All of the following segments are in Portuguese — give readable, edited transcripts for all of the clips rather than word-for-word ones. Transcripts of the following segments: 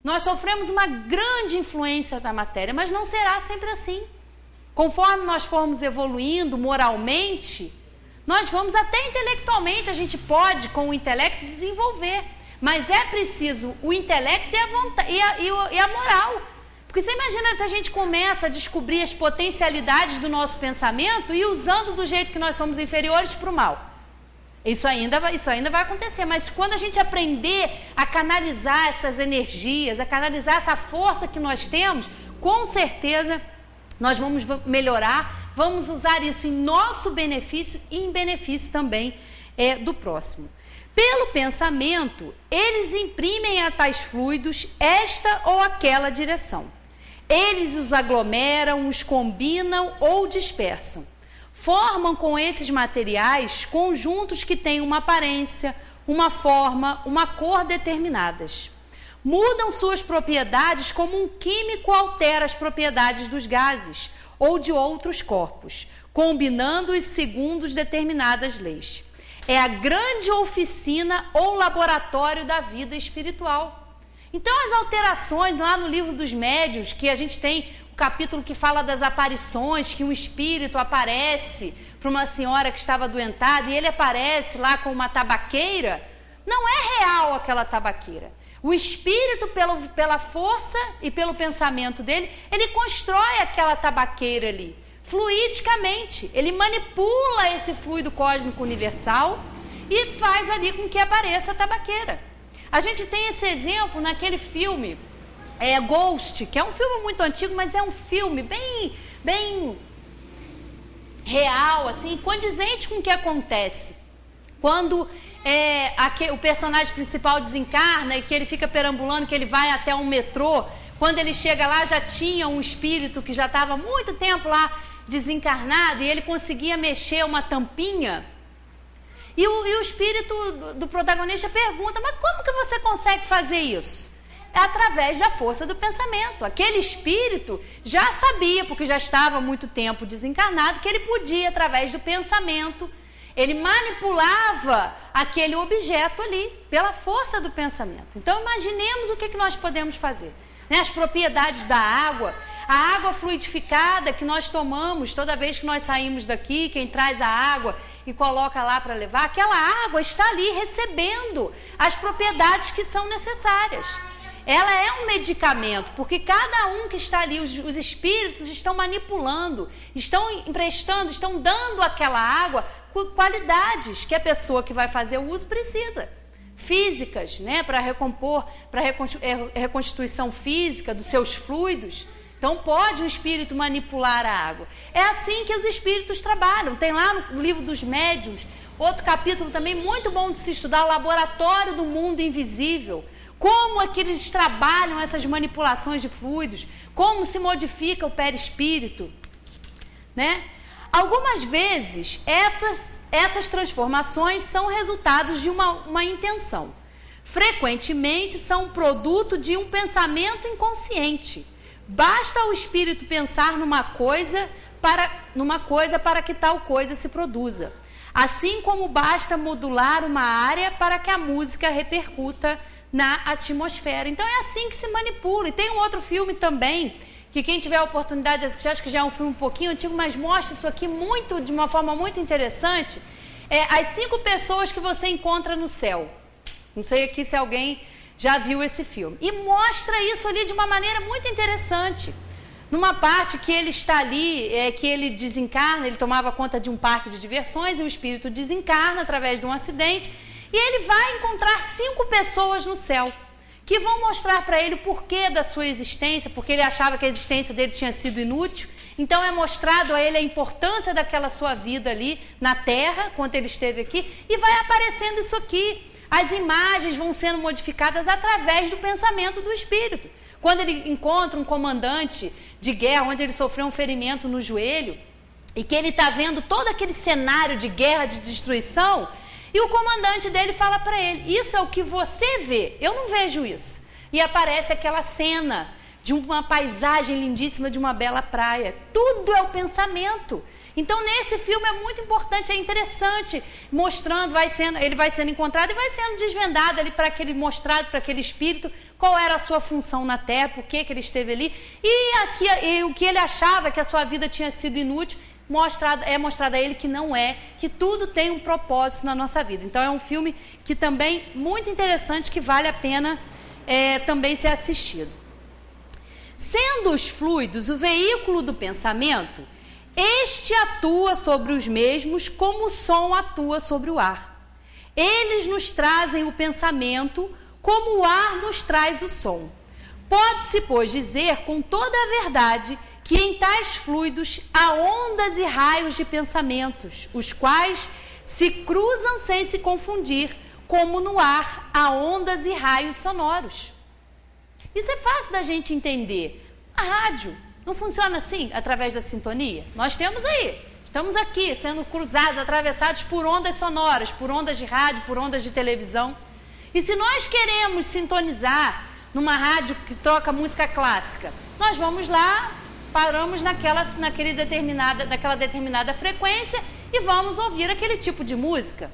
Nós sofremos uma grande influência da matéria, mas não será sempre assim. Conforme nós formos evoluindo moralmente, nós vamos até intelectualmente, a gente pode com o intelecto desenvolver, mas é preciso o intelecto e a vontade, e a moral. Porque você imagina se a gente começa a descobrir as potencialidades do nosso pensamento e usando do jeito que nós somos inferiores para o mal. Isso ainda vai acontecer, mas quando a gente aprender a canalizar essas energias, a canalizar essa força que nós temos, com certeza nós vamos melhorar, vamos usar isso em nosso benefício e em benefício também do próximo. Pelo pensamento, eles imprimem a tais fluidos esta ou aquela direção. Eles os aglomeram, os combinam ou dispersam. Formam com esses materiais conjuntos que têm uma aparência, uma forma, uma cor determinadas. Mudam suas propriedades como um químico altera as propriedades dos gases ou de outros corpos, combinando-os segundo determinadas leis. É a grande oficina ou laboratório da vida espiritual. Então, as alterações lá no livro dos médiuns, que a gente tem o capítulo que fala das aparições, que um espírito aparece para uma senhora que estava adoentada e ele aparece lá com uma tabaqueira, não é real aquela tabaqueira. O espírito, pela força e pelo pensamento dele, ele constrói aquela tabaqueira ali, fluidicamente. Ele manipula esse fluido cósmico universal e faz ali com que apareça a tabaqueira. A gente tem esse exemplo naquele filme Ghost, que é um filme muito antigo, mas é um filme bem real, assim, condizente com o que acontece. Quando o personagem principal desencarna e que ele fica perambulando, que ele vai até um metrô, quando ele chega lá já tinha um espírito que já estava há muito tempo lá desencarnado e ele conseguia mexer uma tampinha. E o espírito do protagonista pergunta, mas como que você consegue fazer isso? É através da força do pensamento. Aquele espírito já sabia, porque já estava há muito tempo desencarnado, que ele podia, através do pensamento, ele manipulava aquele objeto ali, pela força do pensamento. Então, imaginemos o que nós podemos fazer. As propriedades da água, a água fluidificada que nós tomamos toda vez que nós saímos daqui, quem traz a água e coloca lá para levar, aquela água está ali recebendo as propriedades que são necessárias. Ela é um medicamento, porque cada um que está ali, os espíritos estão manipulando, estão emprestando, estão dando àquela água qualidades que a pessoa que vai fazer o uso precisa. Físicas, para recompor, para reconstituição física dos seus fluidos. Então, pode um espírito manipular a água. É assim que os espíritos trabalham. Tem lá no livro dos médiuns, outro capítulo também muito bom de se estudar, o laboratório do mundo invisível. Como é que eles trabalham essas manipulações de fluidos, como se modifica o perispírito. Algumas vezes, essas transformações são resultados de uma intenção. Frequentemente, são produto de um pensamento inconsciente. Basta o espírito pensar numa coisa para que tal coisa se produza. Assim como basta modular uma área para que a música repercuta na atmosfera. Então é assim que se manipula. E tem um outro filme também, que quem tiver a oportunidade de assistir, acho que já é um filme um pouquinho antigo, mas mostra isso aqui de uma forma muito interessante. As 5 pessoas que você encontra no céu. Não sei aqui se alguém já viu esse filme. E mostra isso ali de uma maneira muito interessante. Numa parte que ele está ali, que ele desencarna, ele tomava conta de um parque de diversões e o espírito desencarna através de um acidente e ele vai encontrar 5 pessoas no céu que vão mostrar para ele o porquê da sua existência, porque ele achava que a existência dele tinha sido inútil. Então é mostrado a ele a importância daquela sua vida ali na Terra, quando ele esteve aqui, e vai aparecendo isso aqui. As imagens vão sendo modificadas através do pensamento do espírito. Quando ele encontra um comandante de guerra, onde ele sofreu um ferimento no joelho, e que ele está vendo todo aquele cenário de guerra, de destruição, e o comandante dele fala para ele, isso é o que você vê, eu não vejo isso. E aparece aquela cena de uma paisagem lindíssima, de uma bela praia. Tudo é o pensamento. Então, nesse filme é muito importante, é interessante, mostrando, ele vai sendo encontrado e vai sendo desvendado ali mostrado para aquele espírito qual era a sua função na Terra, por que ele esteve ali, e o que ele achava que a sua vida tinha sido inútil, é mostrado a ele que não é, que tudo tem um propósito na nossa vida. Então, é um filme que também muito interessante, que vale a pena também ser assistido. Sendo os fluidos o veículo do pensamento, este atua sobre os mesmos como o som atua sobre o ar. Eles nos trazem o pensamento como o ar nos traz o som. Pode-se, pois, dizer com toda a verdade que em tais fluidos há ondas e raios de pensamentos, os quais se cruzam sem se confundir, como no ar há ondas e raios sonoros. Isso é fácil da gente entender. A rádio não funciona assim, através da sintonia? Nós temos aí, estamos aqui sendo cruzados, atravessados por ondas sonoras, por ondas de rádio, por ondas de televisão. E se nós queremos sintonizar numa rádio que toca música clássica, nós vamos lá, paramos naquela determinada frequência e vamos ouvir aquele tipo de música.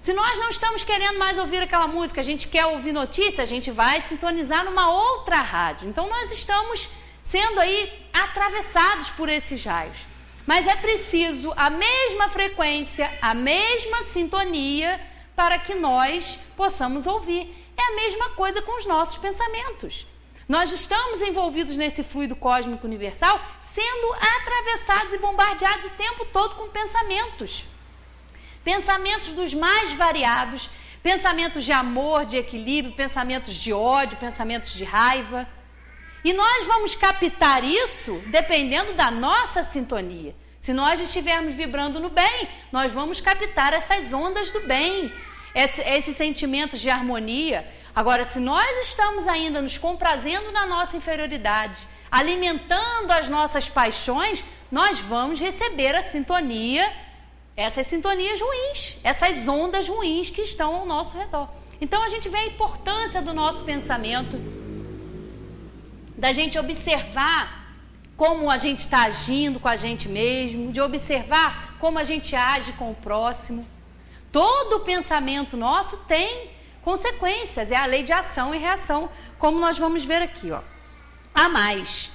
Se nós não estamos querendo mais ouvir aquela música, a gente quer ouvir notícia, a gente vai sintonizar numa outra rádio. Então, nós estamos sendo aí atravessados por esses raios. Mas é preciso a mesma frequência, a mesma sintonia para que nós possamos ouvir. É a mesma coisa com os nossos pensamentos. Nós estamos envolvidos nesse fluido cósmico universal, sendo atravessados e bombardeados o tempo todo com pensamentos. Pensamentos dos mais variados, pensamentos de amor, de equilíbrio, pensamentos de ódio, pensamentos de raiva. E nós vamos captar isso dependendo da nossa sintonia. Se nós estivermos vibrando no bem, nós vamos captar essas ondas do bem, esses sentimentos de harmonia. Agora, se nós estamos ainda nos comprazendo na nossa inferioridade, alimentando as nossas paixões, nós vamos receber a sintonia, essas sintonias ruins, essas ondas ruins que estão ao nosso redor. Então, a gente vê a importância do nosso pensamento, da gente observar como a gente está agindo com a gente mesmo, de observar como a gente age com o próximo. Todo pensamento nosso tem consequências, é a lei de ação e reação, como nós vamos ver aqui, ó. A mais,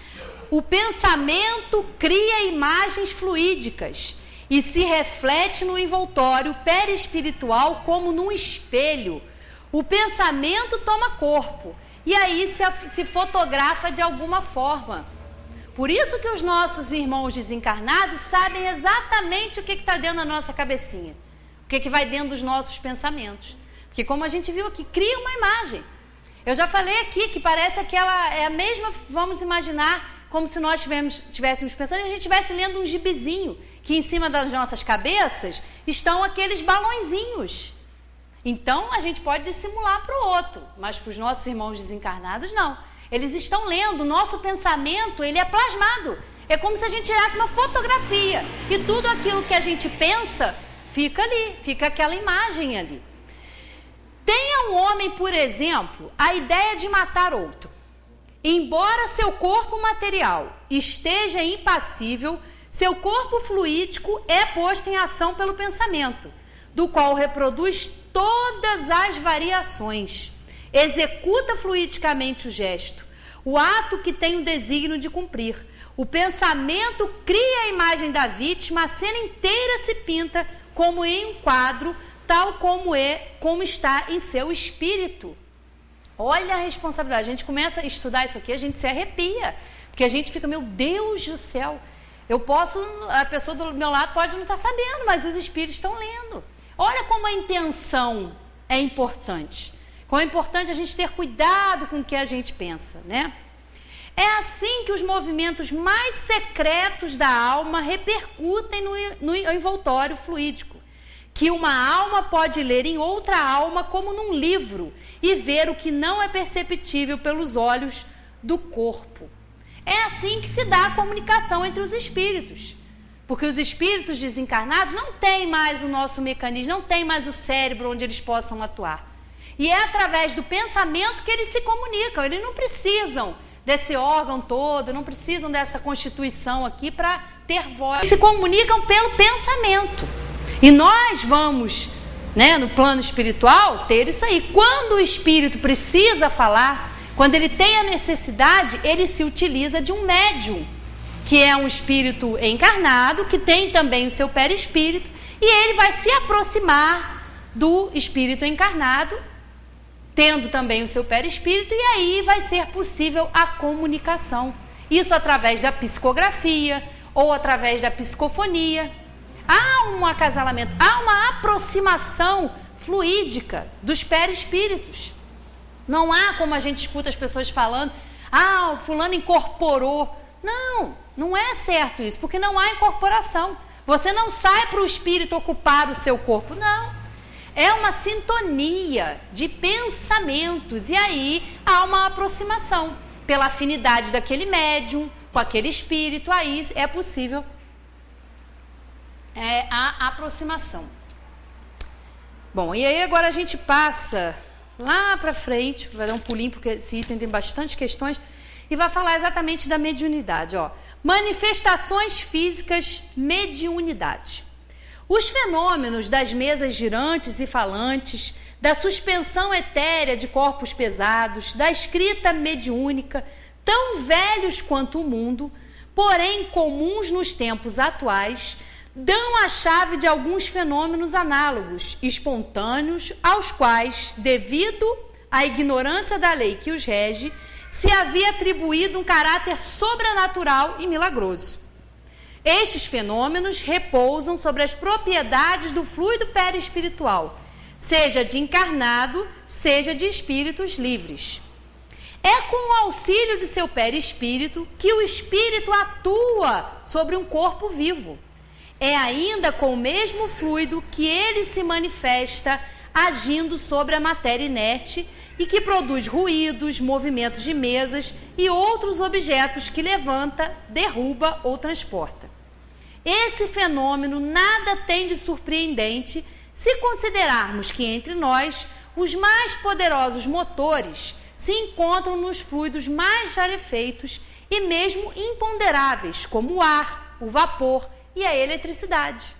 o pensamento cria imagens fluídicas e se reflete no envoltório perispiritual como num espelho. O pensamento toma corpo e aí se fotografa de alguma forma. Por isso que os nossos irmãos desencarnados sabem exatamente o que está dentro da nossa cabecinha, o que vai dentro dos nossos pensamentos. Porque como a gente viu aqui, cria uma imagem. Eu já falei aqui que parece que ela é a mesma, vamos imaginar, como se nós estivéssemos pensando e a gente estivesse lendo um gibizinho, que em cima das nossas cabeças estão aqueles balõezinhos. Então, a gente pode dissimular para o outro, mas para os nossos irmãos desencarnados, não. Eles estão lendo, o nosso pensamento, ele é plasmado. É como se a gente tirasse uma fotografia e tudo aquilo que a gente pensa fica ali, fica aquela imagem ali. Tenha um homem, por exemplo, a ideia de matar outro. Embora seu corpo material esteja impassível, seu corpo fluídico é posto em ação pelo pensamento, do qual reproduz todas as variações. Executa fluidicamente o gesto, o ato que tem o desígnio de cumprir. O pensamento cria a imagem da vítima, a cena inteira se pinta como em um quadro, tal como está em seu espírito. Olha a responsabilidade. A gente começa a estudar isso aqui, a gente se arrepia, porque a gente fica, meu Deus do céu, a pessoa do meu lado pode não estar sabendo, mas os espíritos estão lendo. Olha como a intenção é importante. Como é importante a gente ter cuidado com o que a gente pensa, né? É assim que os movimentos mais secretos da alma repercutem no envoltório fluídico, que uma alma pode ler em outra alma como num livro e ver o que não é perceptível pelos olhos do corpo. É assim que se dá a comunicação entre os espíritos, porque os espíritos desencarnados não têm mais o nosso mecanismo, não têm mais o cérebro onde eles possam atuar. E é através do pensamento que eles se comunicam, eles não precisam desse órgão todo, não precisam dessa constituição aqui para ter voz. Se comunicam pelo pensamento. E nós vamos, né, no plano espiritual, ter isso aí. Quando o espírito precisa falar, quando ele tem a necessidade, ele se utiliza de um médium, que é um espírito encarnado, que tem também o seu perispírito, e ele vai se aproximar do espírito encarnado, tendo também o seu perispírito, e aí vai ser possível a comunicação. Isso através da psicografia ou através da psicofonia. Há um acasalamento, há uma aproximação fluídica dos perispíritos. Não há como a gente escuta as pessoas falando, o fulano incorporou. Não, não é certo isso, porque não há incorporação. Você não sai para o espírito ocupar o seu corpo, não. É uma sintonia de pensamentos, e aí há uma aproximação. Pela afinidade daquele médium com aquele espírito, aí é possível a aproximação. Bom, e aí agora a gente passa lá para frente, vai dar um pulinho, porque esse item tem bastante questões, e vai falar exatamente da mediunidade. Manifestações físicas, mediunidade. Os fenômenos das mesas girantes e falantes, da suspensão etérea de corpos pesados, da escrita mediúnica, tão velhos quanto o mundo, porém comuns nos tempos atuais, dão a chave de alguns fenômenos análogos, espontâneos, aos quais, devido à ignorância da lei que os rege, se havia atribuído um caráter sobrenatural e milagroso. Estes fenômenos repousam sobre as propriedades do fluido perispiritual, seja de encarnado, seja de espíritos livres. É com o auxílio de seu perispírito que o espírito atua sobre um corpo vivo. É ainda com o mesmo fluido que ele se manifesta agindo sobre a matéria inerte e que produz ruídos, movimentos de mesas e outros objetos que levanta, derruba ou transporta. Esse fenômeno nada tem de surpreendente se considerarmos que entre nós os mais poderosos motores se encontram nos fluidos mais rarefeitos e mesmo imponderáveis, como o ar, o vapor e a eletricidade.